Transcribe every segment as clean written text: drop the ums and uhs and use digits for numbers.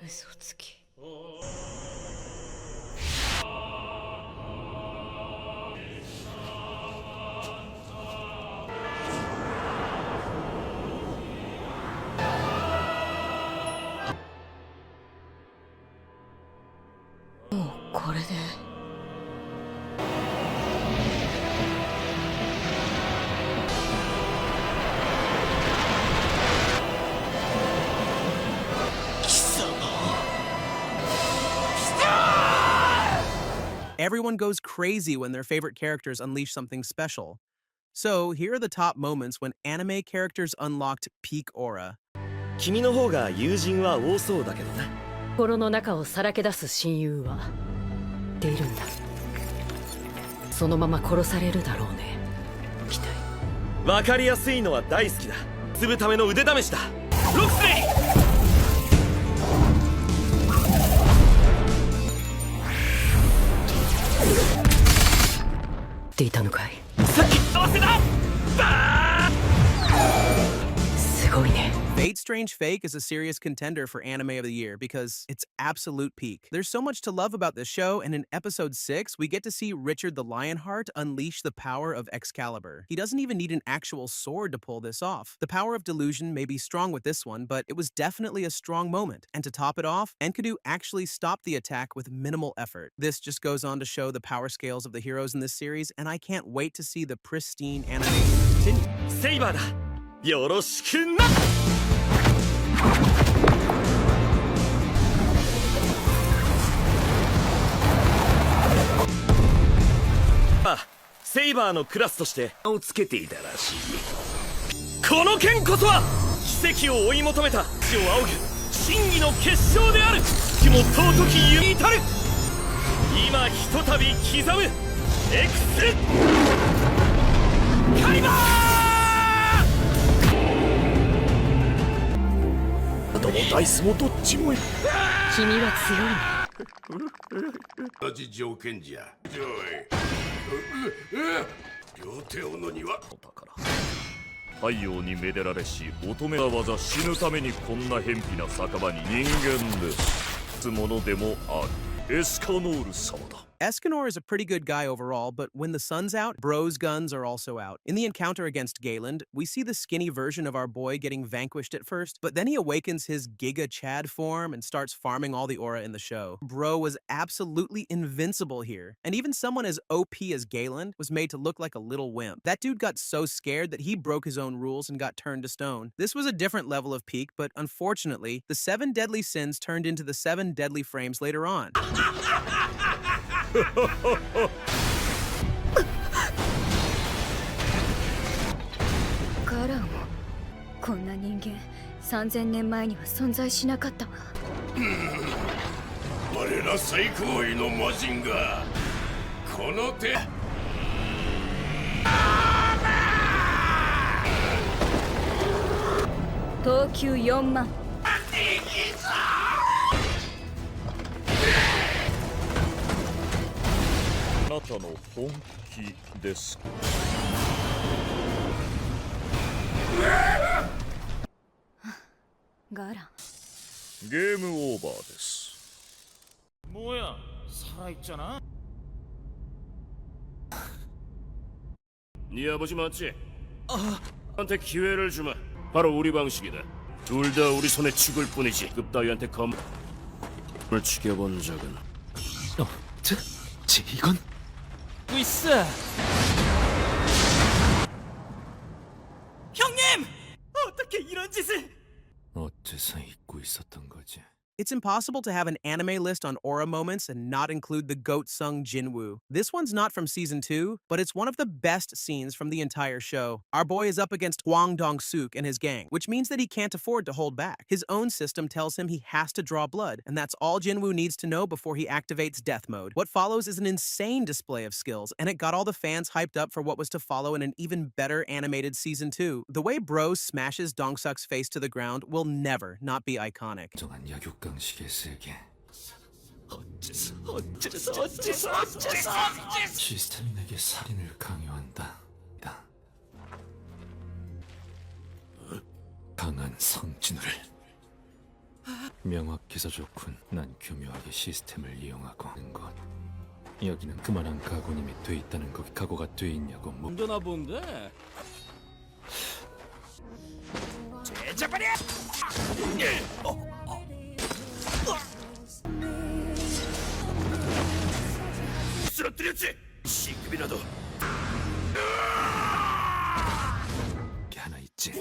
嘘つき。もうこれで。Everyone goes crazy when their favorite characters unleash something special. So here are the top moments when anime characters unlocked peak aura. 君の方が友人は多そうだけどな。心の中をさらけ出す親友は出るんだ。そのまま殺されるだろうね。期待。わかりやすいのは大好きだ。積むための腕試しだ。ロックスレイ。っていたのかい。さっき合わせだ。すごいね。Fate Strange Fake is a serious contender for Anime of the Year because it's absolute peak. There's so much to love about this show, and in episode 6, we get to see Richard the Lionheart unleash the power of Excalibur. He doesn't even need an actual sword to pull this off. The power of delusion may be strong with this one, but it was definitely a strong moment. And to top it off, Enkidu actually stopped the attack with minimal effort. This just goes on to show the power scales of the heroes in this series, and I can't wait to see the pristine animation continue. セイバーだ。よろしくな。セイバーのクラスとして名をつけていたらしい。この剣こそは奇跡を追い求めた血を仰ぐ真偽の結晶である。気も尊き夢に至る。今ひとたび刻むエクスカリバー。どもダイスもどっちもいい。君は強いね。同じ条件じゃ。ジョイ。両手をのには。太陽にめでられし乙女は技死ぬためにこんな偏僻な酒場に人間です。つものでもあるエスカノール様だ。Escanor is a pretty good guy overall, but when the sun's out, Bro's guns are also out. In the encounter against Galen, we see the skinny version of our boy getting vanquished at first, but then he awakens his Giga Chad form and starts farming all the aura in the show. Bro was absolutely invincible here, and even someone as OP as Galen was made to look like a little wimp. That dude got so scared that he broke his own rules and got turned to stone. This was a different level of peak, but unfortunately, the 7 deadly sins turned into the 7 deadly frames later on. ガランもこんな人間3000年前には存在しなかったわ。我ら最高位の魔人がこの手。等級4万。あなたの本気ですか。ガラン。ゲームオーバーです。뭐야 살아있잖아. 네 아버지 맞지? 한테 기회를 주마. 바로 우리 방식이다. 둘 다 우리 손에 죽을 뿐이지. 급 따위한테 검을 죽여본 적은. 이건? 있어. 형님! 어떻게 이런 짓을? 어째서 잊고 있었던 거지? It's impossible to have an anime list on aura moments and not include the goat-sung Jinwoo. This one's not from season 2, but it's one of the best scenes from the entire show. Our boy is up against Hwang Dong-suk and his gang, which means that he can't afford to hold back. His own system tells him he has to draw blood, and that's all Jinwoo needs to know before he activates death mode. What follows is an insane display of skills, and it got all the fans hyped up for what was to follow in an even better animated season 2. The way Bro smashes Dong-suk's face to the ground will never not be iconic. 강식의 세계. 시스템인에게 살인을 강요한다. 강한 성진우를 명확해서 좋군. 난 교묘하게 시스템을 이용하고 하는 것. 여기는 그만한 각오님이 돼 있다는 거. 각오가 돼 있냐고 운전아 본데. 제자발이야! 쓰러뜨렸지? C급이라도 게 하나 있지.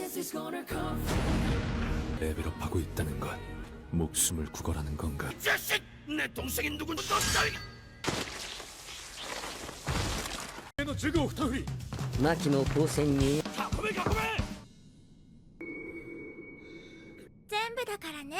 레벨업하고 있다는 것. 목숨을 구걸하는 건가? 자식! 내 동생이 누군지 너 따위! の授業2振り マキの光線に 가끔해 가끔해! 全部だからね。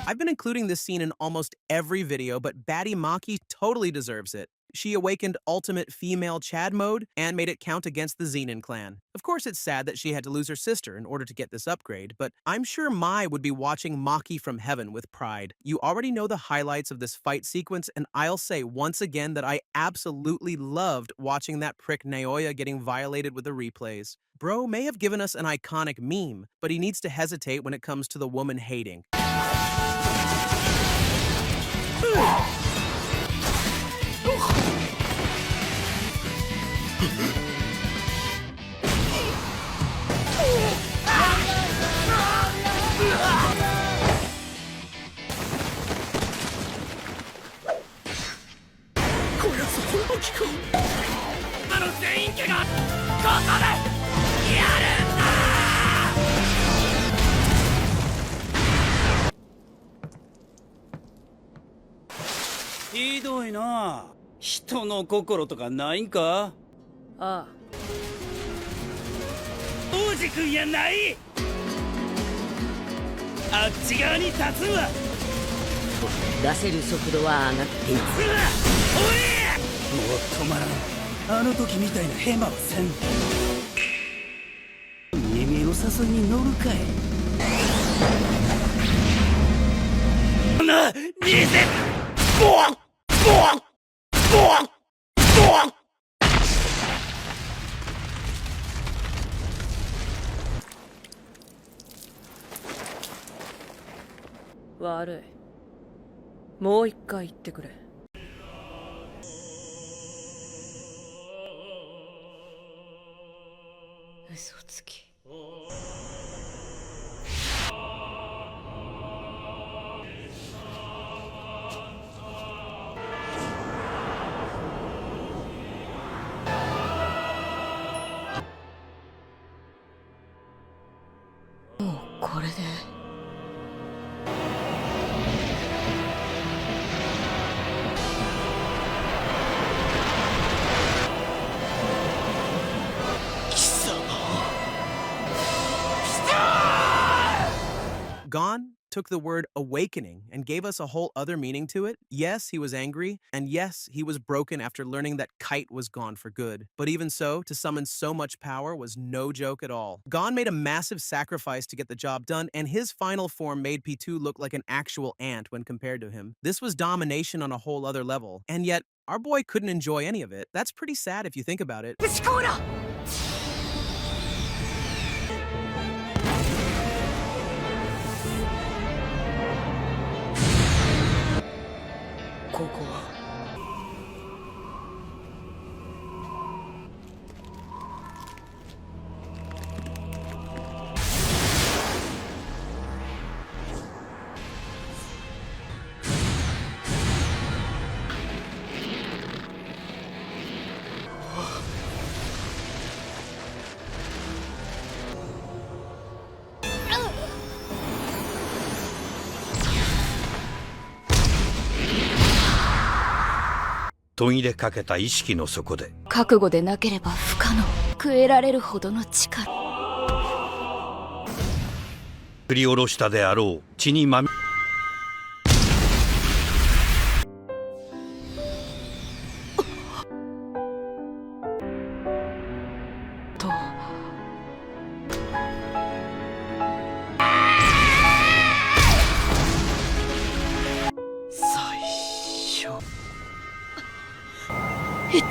I've been including this scene in almost every video, but baddie Maki totally deserves it. She awakened ultimate female Chad mode and made it count against the Zenin clan. Of course, it's sad that she had to lose her sister in order to get this upgrade, but I'm sure Mai would be watching Maki from heaven with pride. You already know the highlights of this fight sequence, and I'll say once again that I absolutely loved watching that prick Naoya getting violated with the replays. Bro may have given us an iconic meme, but he needs to hesitate when it comes to the woman hating. "ひどいな。人の心とかないんか?」ああ王子くんやない。あっち側に立つんわ。出せる速度は上がっている。もう止まらん。あの時みたいなヘマはせん。耳の誘いに乗るかい。な、偽ボンボンボンボン。悪い。もう一回言ってくれ。嘘つき。もうこれで。Gon took the word awakening and gave us a whole other meaning to it. Yes, he was angry, and yes, he was broken after learning that Kite was gone for good. But even so, to summon so much power was no joke at all. Gon made a massive sacrifice to get the job done, and his final form made P2 look like an actual ant when compared to him. This was domination on a whole other level, and yet our boy couldn't enjoy any of it. That's pretty sad if you think about it. ここは途切れかけた意識の底で覚悟でなければ不可能。食えられるほどの力。振り下ろしたであろう血にまみと最初痛い。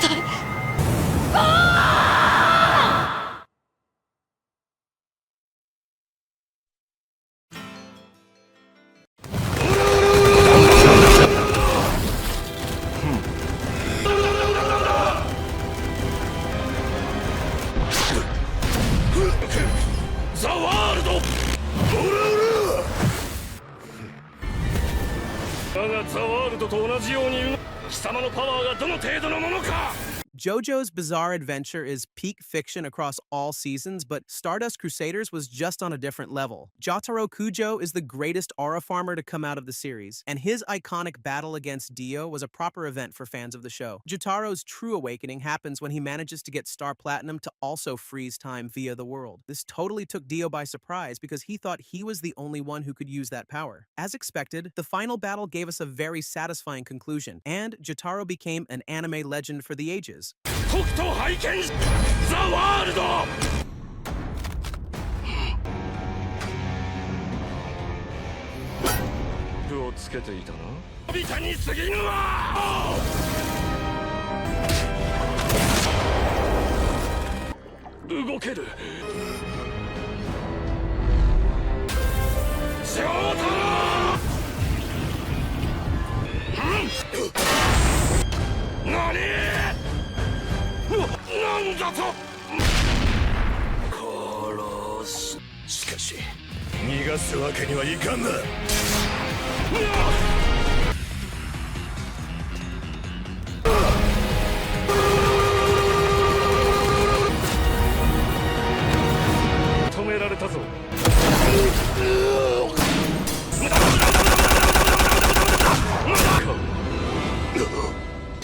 ザワールド。我がザワールドと同じように貴様のパワーがどの程度のものか。JoJo's bizarre adventure is peak fiction across all seasons, but Stardust Crusaders was just on a different level. Jotaro Kujo is the greatest aura farmer to come out of the series, and his iconic battle against Dio was a proper event for fans of the show. Jotaro's true awakening happens when he manages to get Star Platinum to also freeze time via the world. This totally took Dio by surprise because he thought he was the only one who could use that power. As expected, the final battle gave us a very satisfying conclusion, and Jotaro became an anime legend for the ages. とくと拝見しザワールド。服をつけていたな。のび太に過ぎぬわ。動ける。翔太郎。何？なんだと。殺す。しかし逃がすわけにはいかんな。止められたぞ。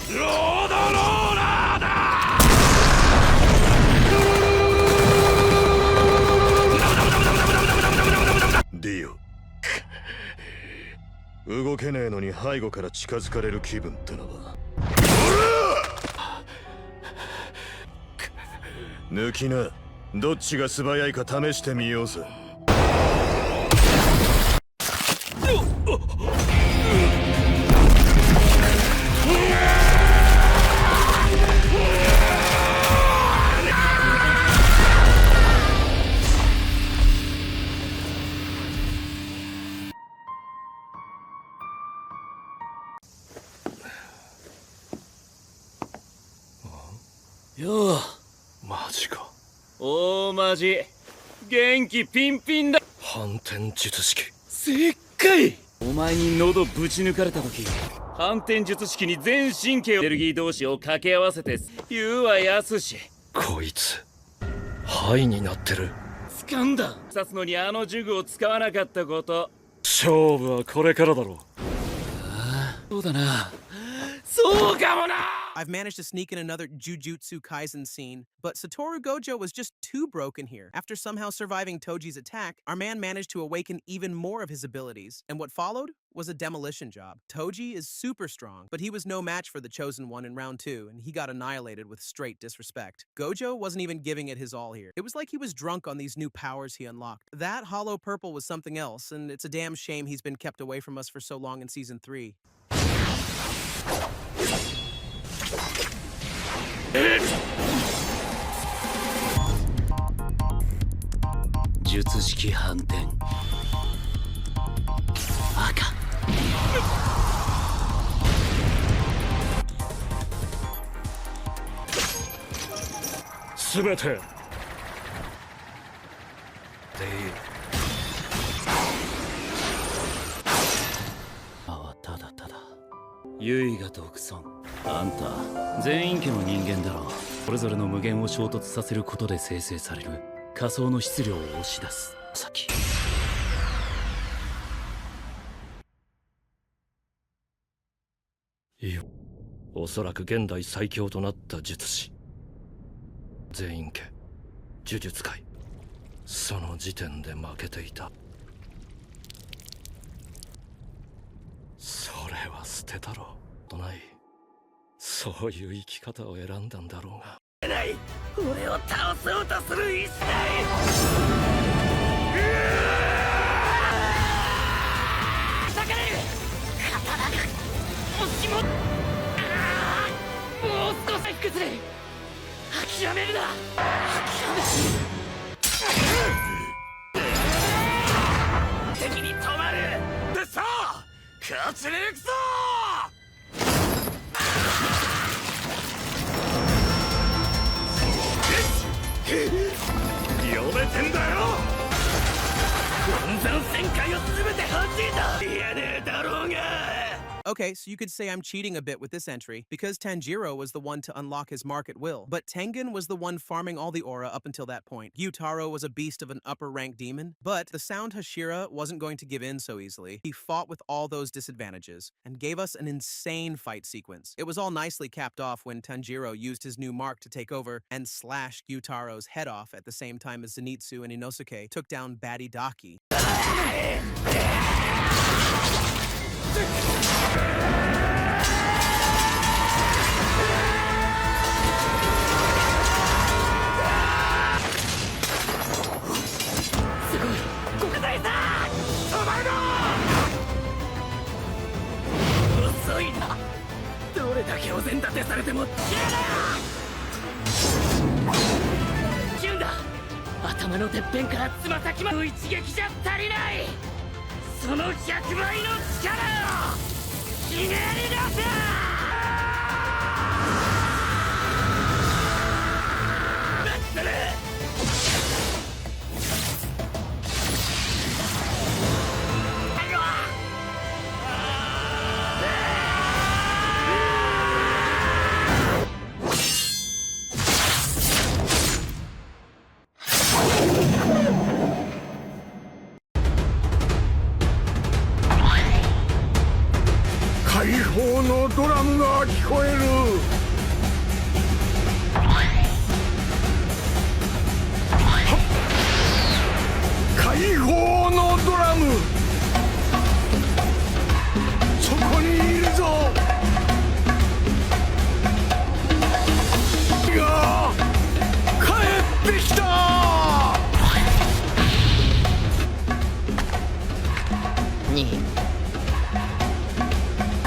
ロードローラーだ。ディオ、動けねえのに背後から近づかれる気分ってのは。抜きな。どっちが素早いか試してみようぜ。よう、マジか。大マジ元気ピンピンだ。反転術式。せっかい。お前に喉ぶち抜かれた時、反転術式に全神経エネルギー同士を掛け合わせて言うはやすし。こいつハイになってる。掴んだ。刺すのにあの呪具を使わなかったこと。勝負はこれからだろう。ああ、そうだな。そうかもな。I've managed to sneak in another Jujutsu Kaisen scene, but Satoru Gojo was just too broken here. After somehow surviving Toji's attack, our man managed to awaken even more of his abilities, and what followed was a demolition job. Toji is super strong, but he was no match for the Chosen One in round 2, and he got annihilated with straight disrespect. Gojo wasn't even giving it his all here. It was like he was drunk on these new powers he unlocked. That hollow purple was something else, and it's a damn shame he's been kept away from us for so long in Season 3. 術式反転。赤。すべて。はただただユイが独尊。あんた全員家の人間だろう。それぞれの無限を衝突させることで生成される仮想の質量を押し出す先。いいよ。おそらく現代最強となった術師全員家呪術界その時点で負けていた。それは捨てたろうとない。そういう生き方を選んだんだろうがない俺を倒そうとする一切裂かれる刀が押しももう少し崩れ諦めるな敵に止まるでさあ勝ちに行くぞ読めてんだよ温存旋回を全て弾いた言えねえだろうが Okay, so you could say I'm cheating a bit with this entry, because Tanjiro was the one to unlock his mark at will, but Tengen was the one farming all the aura up until that point. Gyutaro was a beast of an upper-rank demon, but the Sound Hashira wasn't going to give in so easily. He fought with all those disadvantages, and gave us an insane fight sequence. It was all nicely capped off when Tanjiro used his new mark to take over and slash Gyutaro's head off at the same time as Zenitsu and Inosuke took down Baddie Daki. すごい国大さん止まるの遅いなどれだけお膳立てされても消えなキュンだ頭のてっぺんからつま先まで一撃じゃ足りないその100倍の力をひねり出せ解放のドラムが聞こえる解放のドラムそこにいるぞが帰ってきた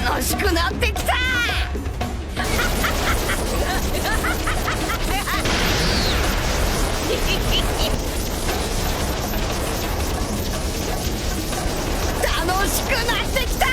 楽しくなってきた楽しくなってきた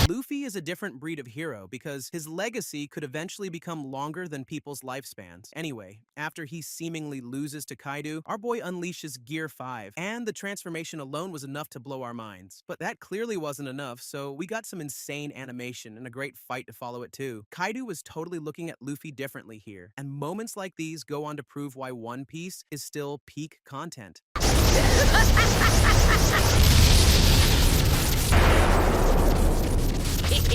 Luffy is a different breed of hero because his legacy could eventually become longer than people's lifespans. Anyway, after he seemingly loses to Kaido, our boy unleashes Gear 5, and the transformation alone was enough to blow our minds. But that clearly wasn't enough, so we got some insane animation and a great fight to follow it too. Kaido was totally looking at Luffy differently here, and moments like these go on to prove why One Piece is still peak content. エ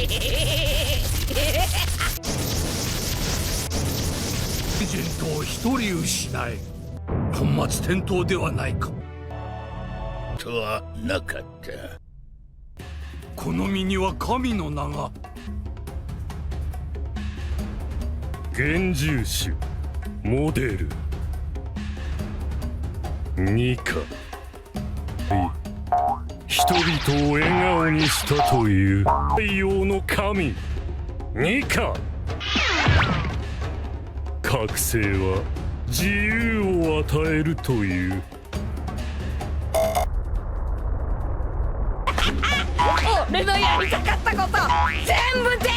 ージェントを一人失い本末転倒ではないかとはなかったこの身には神の名が幻獣種モデルニカ人々を笑顔にしたという太陽の神ニカ覚醒は自由を与えるという俺のやりたかったこと全部できる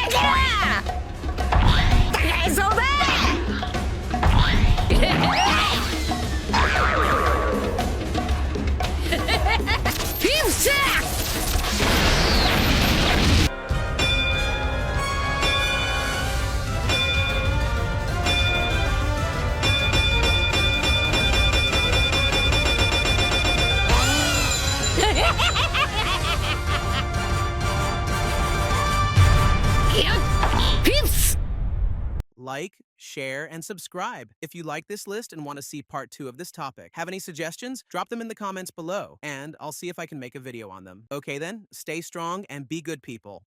大そうだフィフシャー like, share, and subscribe. If you like this list and want to see part 2 of this topic, have any suggestions? Drop them in the comments below, and I'll see if I can make a video on them. Okay then, stay strong and be good people.